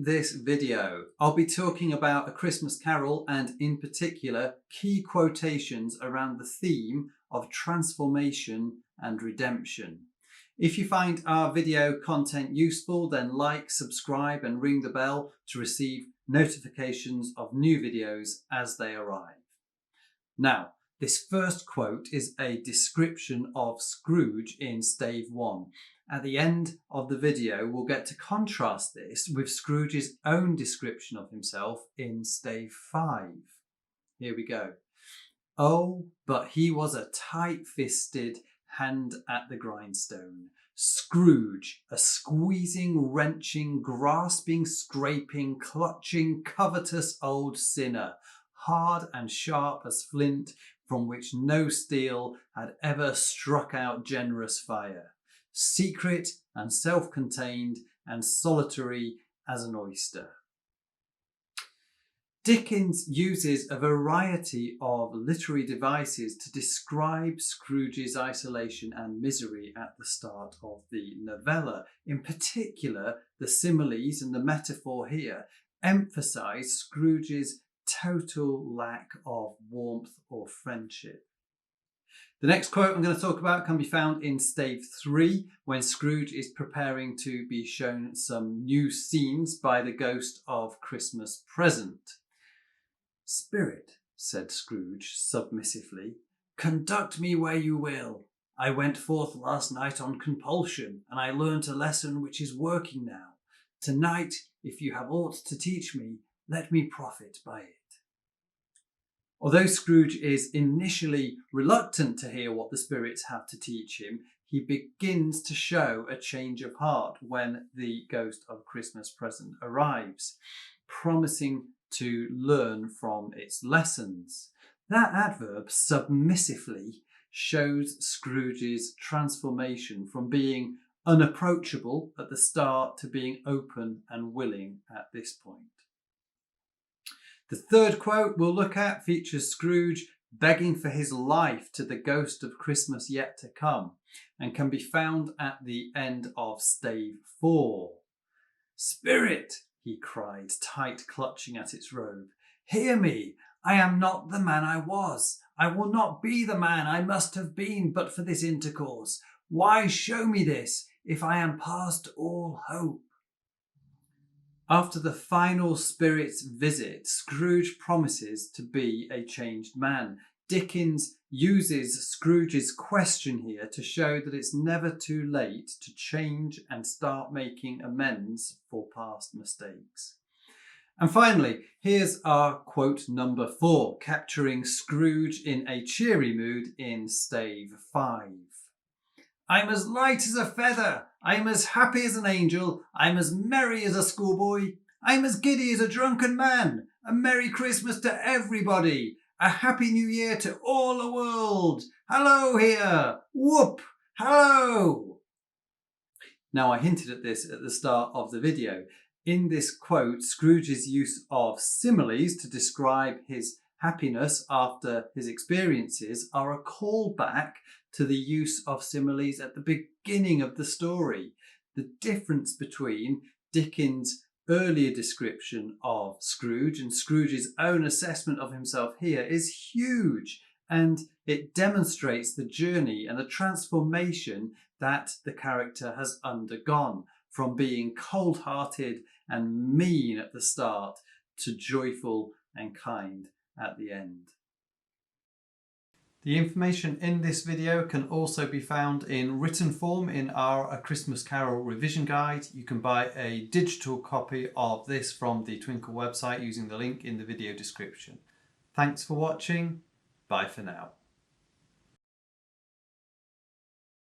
this video, I'll be talking about A Christmas Carol and in particular key quotations around the theme of transformation and redemption. If you find our video content useful, then like, subscribe and ring the bell to receive notifications of new videos as they arrive. Now, this first quote is a description of Scrooge in stave 1. At the end of the video, we'll get to contrast this with Scrooge's own description of himself in stave 5. Here we go. Oh, but he was a tight-fisted hand at the grindstone. Scrooge, a squeezing, wrenching, grasping, scraping, clutching, covetous old sinner, hard and sharp as flint, from which no steel had ever struck out generous fire, secret and self-contained and solitary as an oyster. Dickens uses a variety of literary devices to describe Scrooge's isolation and misery at the start of the novella. In particular, the similes and the metaphor here emphasise Scrooge's total lack of warmth or friendship. The next quote I'm going to talk about can be found in stave 3 when Scrooge is preparing to be shown some new scenes by the ghost of Christmas present. "Spirit," said Scrooge submissively, "conduct me where you will. I went forth last night on compulsion, and I learnt a lesson which is working now. Tonight, if you have aught to teach me, let me profit by it." Although Scrooge is initially reluctant to hear what the spirits have to teach him, he begins to show a change of heart when the ghost of Christmas present arrives, promising to learn from its lessons. That adverb, submissively, shows Scrooge's transformation from being unapproachable at the start to being open and willing at this point. The third quote we'll look at features Scrooge begging for his life to the ghost of Christmas yet to come and can be found at the end of stave 4. "Spirit," he cried, tight clutching at its robe, "hear me. I am not the man I was. I will not be the man I must have been but for this intercourse. Why show me this if I am past all hope?" After the final spirit's visit, Scrooge promises to be a changed man. Dickens uses Scrooge's question here to show that it's never too late to change and start making amends for past mistakes. And finally, here's our quote number 4, capturing Scrooge in a cheery mood in stave 5. "I'm as light as a feather. I'm as happy as an angel. I'm as merry as a schoolboy. I'm as giddy as a drunken man. A Merry Christmas to everybody. A Happy New Year to all the world. Hello here. Whoop. Hello." Now, I hinted at this at the start of the video. In this quote, Scrooge's use of similes to describe his happiness after his experiences are a callback to the use of similes at the beginning of the story. The difference between Dickens' earlier description of Scrooge and Scrooge's own assessment of himself here is huge, and it demonstrates the journey and the transformation that the character has undergone from being cold-hearted and mean at the start to joyful and kind at the end. The information in this video can also be found in written form in our A Christmas Carol revision guide. You can buy a digital copy of this from the Twinkle website using the link in the video description. Thanks for watching. Bye for now.